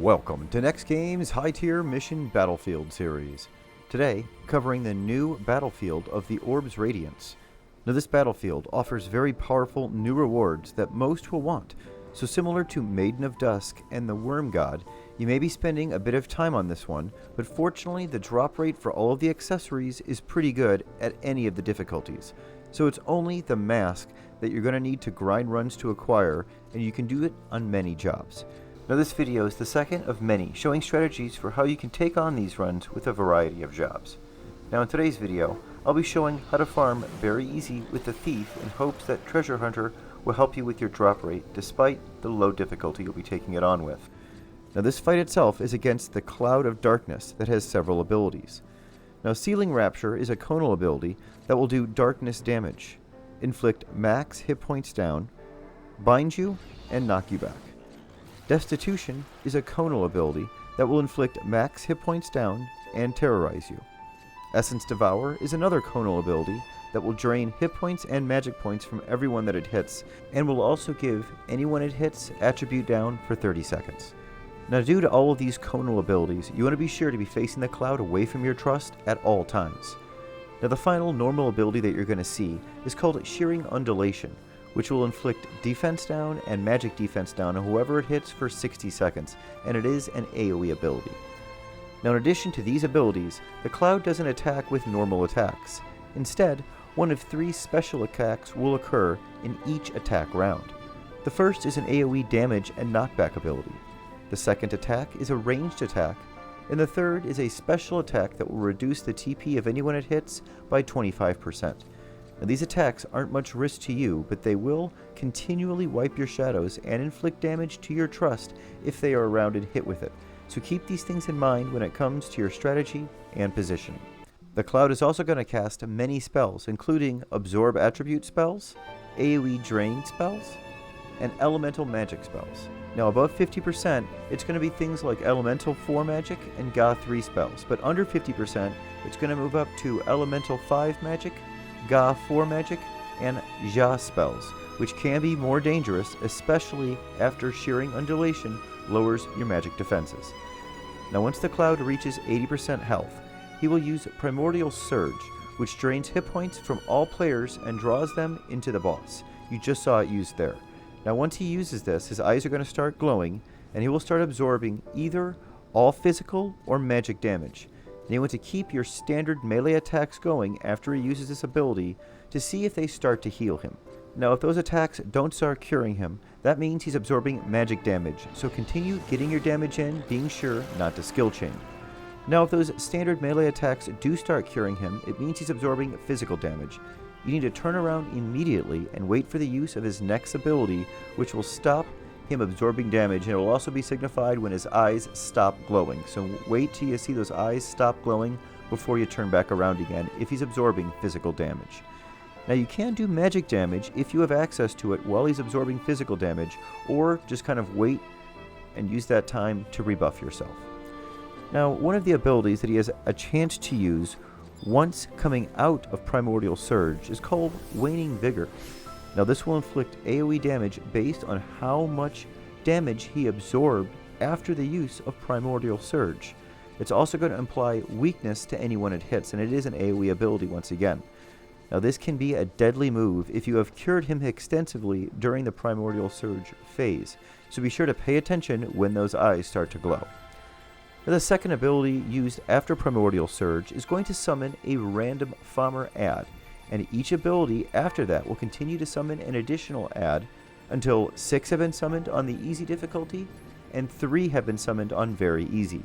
Welcome to NEXTGames High-Tier Mission Battlefield series. Today, covering the new battlefield of the Orbs Radiance. Now this battlefield offers very powerful new rewards that most will want, so similar to Maiden of Dusk and the Worm God, you may be spending a bit of time on this one, but fortunately the drop rate for all of the accessories is pretty good at any of the difficulties. So it's only the mask that you're going to need to grind runs to acquire, and you can do it on many jobs. Now this video is the second of many showing strategies for how you can take on these runs with a variety of jobs. Now in today's video, I'll be showing how to farm very easy with the Thief in hopes that Treasure Hunter will help you with your drop rate despite the low difficulty you'll be taking it on with. Now this fight itself is against the Cloud of Darkness that has several abilities. Now Sealing Rapture is a conal ability that will do darkness damage, inflict max hit points down, bind you, and knock you back. Destitution is a conal ability that will inflict max hit points down and terrorize you. Essence Devour is another conal ability that will drain hit points and magic points from everyone that it hits, and will also give anyone it hits attribute down for 30 seconds. Now due to all of these conal abilities, you want to be sure to be facing the cloud away from your trust at all times. Now the final normal ability that you're going to see is called Shearing Undulation, which will inflict defense down and magic defense down on whoever it hits for 60 seconds, and it is an AoE ability. Now in addition to these abilities, the Cloud doesn't attack with normal attacks. Instead, one of 3 special attacks will occur in each attack round. The first is an AoE damage and knockback ability. The second attack is a ranged attack, and the third is a special attack that will reduce the TP of anyone it hits by 25%. Now, these attacks aren't much risk to you, but they will continually wipe your shadows and inflict damage to your trust if they are around and hit with it. So keep these things in mind when it comes to your strategy and positioning. The Cloud is also going to cast many spells, including Absorb Attribute spells, AoE Drain spells, and Elemental Magic spells. Now above 50%, it's going to be things like Elemental 4 Magic and Ga 3 spells, but under 50%, it's going to move up to Elemental 5 Magic, Ga 4 Magic, and Ja spells, which can be more dangerous, especially after Shearing Undulation lowers your magic defenses. Now once the Cloud reaches 80% health, he will use Primordial Surge, which drains hit points from all players and draws them into the boss. You just saw it used there. Now once he uses this, his eyes are going to start glowing, and he will start absorbing either all physical or magic damage. And you want to keep your standard melee attacks going after he uses this ability to see if they start to heal him. Now if those attacks don't start curing him, that means he's absorbing magic damage, so continue getting your damage in, being sure not to skill chain. Now if those standard melee attacks do start curing him, it means he's absorbing physical damage. You need to turn around immediately and wait for the use of his next ability, which will stop him absorbing damage, and it will also be signified when his eyes stop glowing. So wait till you see those eyes stop glowing before you turn back around again if he's absorbing physical damage. Now you can do magic damage if you have access to it while he's absorbing physical damage, or just kind of wait and use that time to rebuff yourself. Now one of the abilities that he has a chance to use once coming out of Primordial Surge is called Waning Vigor. Now this will inflict AoE damage based on how much damage he absorbed after the use of Primordial Surge. It's also going to imply weakness to anyone it hits, and it is an AoE ability once again. Now this can be a deadly move if you have cured him extensively during the Primordial Surge phase, so be sure to pay attention when those eyes start to glow. Now the second ability used after Primordial Surge is going to summon a random farmer ad, and each ability after that will continue to summon an additional ad until 6 have been summoned on the easy difficulty and 3 have been summoned on very easy.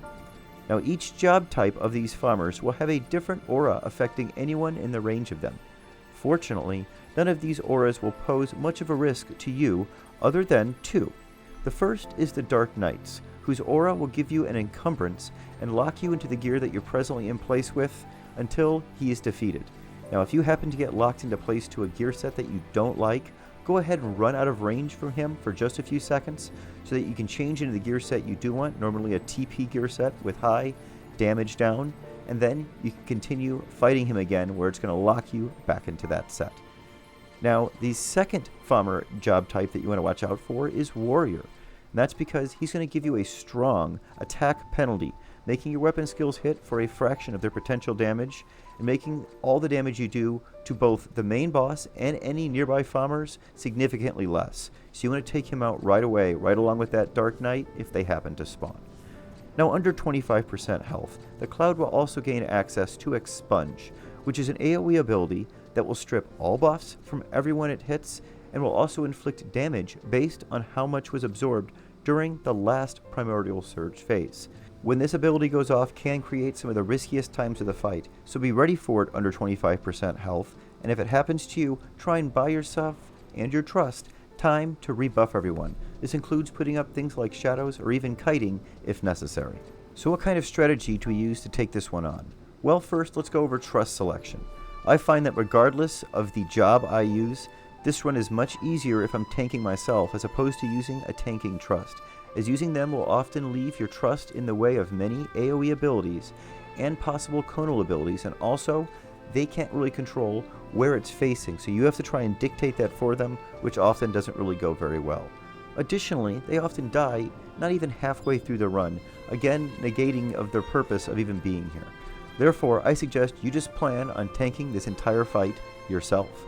Now each job type of these farmers will have a different aura affecting anyone in the range of them. Fortunately, none of these auras will pose much of a risk to you other than 2. The first is the Dark Knights, whose aura will give you an encumbrance and lock you into the gear that you're presently in place with until he is defeated. Now if you happen to get locked into place to a gear set that you don't like, go ahead and run out of range from him for just a few seconds so that you can change into the gear set you do want, normally a TP gear set with high damage down, and then you can continue fighting him again where it's going to lock you back into that set. Now the second farmer job type that you want to watch out for is Warrior. And that's because he's going to give you a strong attack penalty, making your weapon skills hit for a fraction of their potential damage, and making all the damage you do to both the main boss and any nearby farmers significantly less. So you want to take him out right away, right along with that Dark Knight if they happen to spawn. Now under 25% health, the Cloud will also gain access to Expunge, which is an AoE ability that will strip all buffs from everyone it hits and will also inflict damage based on how much was absorbed during the last Primordial Surge phase. When this ability goes off, can create some of the riskiest times of the fight, so be ready for it under 25% health, and if it happens to you, try and buy yourself and your trust time to rebuff everyone. This includes putting up things like shadows or even kiting if necessary. So what kind of strategy do we use to take this one on? Well, first let's go over trust selection. I find that regardless of the job I use, this run is much easier if I'm tanking myself as opposed to using a tanking trust, as using them will often leave your trust in the way of many AoE abilities and possible conal abilities, and also they can't really control where it's facing, so you have to try and dictate that for them, which often doesn't really go very well. Additionally, they often die not even halfway through the run, again negating of their purpose of even being here. Therefore, I suggest you just plan on tanking this entire fight yourself.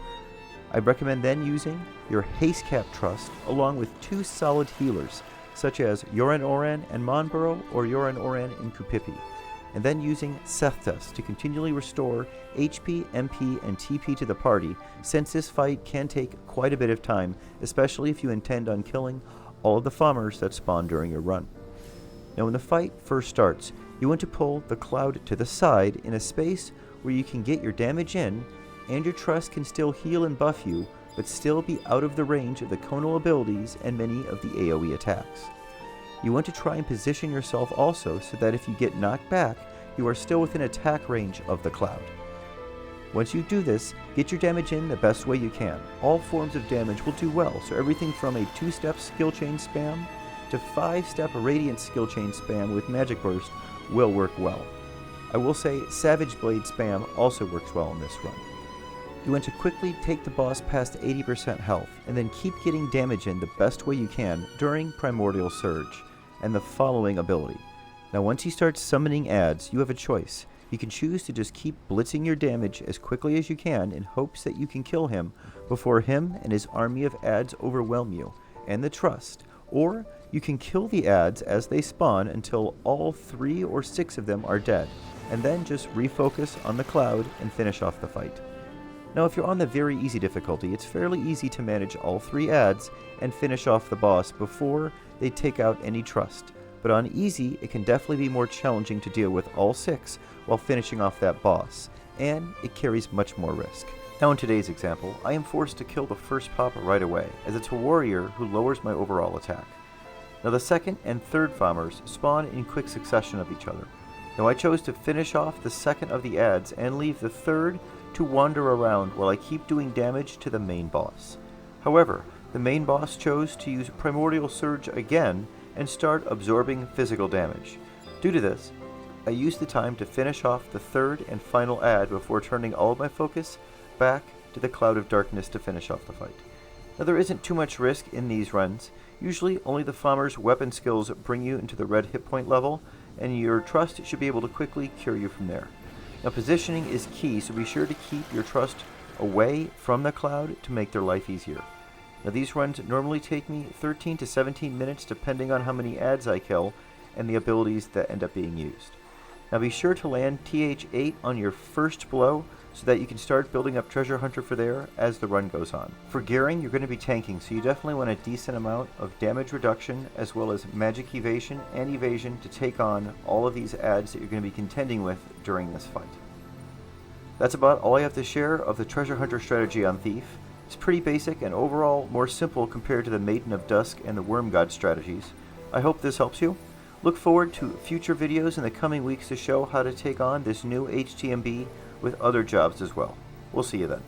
I recommend then using your Haste Cap Trust along with two solid healers, such as Yoran Oran and Monborough or Yoran Oran and Kupipi, and then using Sethtas to continually restore HP, MP, and TP to the party, since this fight can take quite a bit of time, especially if you intend on killing all of the farmers that spawn during your run. Now when the fight first starts, you want to pull the Cloud to the side in a space where you can get your damage in, and your trust can still heal and buff you, but still be out of the range of the conal abilities and many of the AoE attacks. You want to try and position yourself also so that if you get knocked back, you are still within attack range of the Cloud. Once you do this, get your damage in the best way you can. All forms of damage will do well, so everything from a 2-step skill chain spam to 5-step Radiance skill chain spam with Magic Burst will work well. I will say Savage Blade spam also works well in this run. You want to quickly take the boss past 80% health, and then keep getting damage in the best way you can during Primordial Surge, and the following ability. Now once he starts summoning adds, you have a choice. You can choose to just keep blitzing your damage as quickly as you can in hopes that you can kill him before him and his army of adds overwhelm you, and the trust, or you can kill the adds as they spawn until all 3 or 6 of them are dead, and then just refocus on the Cloud and finish off the fight. Now if you're on the very easy difficulty, it's fairly easy to manage all 3 adds and finish off the boss before they take out any trust, but on easy it can definitely be more challenging to deal with all 6 while finishing off that boss, and it carries much more risk. Now in today's example, I am forced to kill the first pop right away, as it's a warrior who lowers my overall attack. Now the second and third farmers spawn in quick succession of each other. Now I chose to finish off the second of the adds and leave the third to wander around while I keep doing damage to the main boss. However, the main boss chose to use Primordial Surge again and start absorbing physical damage. Due to this, I used the time to finish off the third and final add before turning all of my focus back to the Cloud of Darkness to finish off the fight. Now there isn't too much risk in these runs. Usually only the farmer's weapon skills bring you into the red hit point level, and your trust should be able to quickly cure you from there. Now positioning is key, so be sure to keep your trust away from the Cloud to make their life easier. Now these runs normally take me 13 to 17 minutes depending on how many adds I kill and the abilities that end up being used. Now be sure to land TH8 on your first blow so that you can start building up Treasure Hunter for there as the run goes on. For gearing, you're going to be tanking, so you definitely want a decent amount of damage reduction as well as magic evasion and evasion to take on all of these adds that you're going to be contending with during this fight. That's about all I have to share of the Treasure Hunter strategy on Thief. It's pretty basic and overall more simple compared to the Maiden of Dusk and the Worm God strategies. I hope this helps you. Look forward to future videos in the coming weeks to show how to take on this new HTMB with other jobs as well. We'll see you then.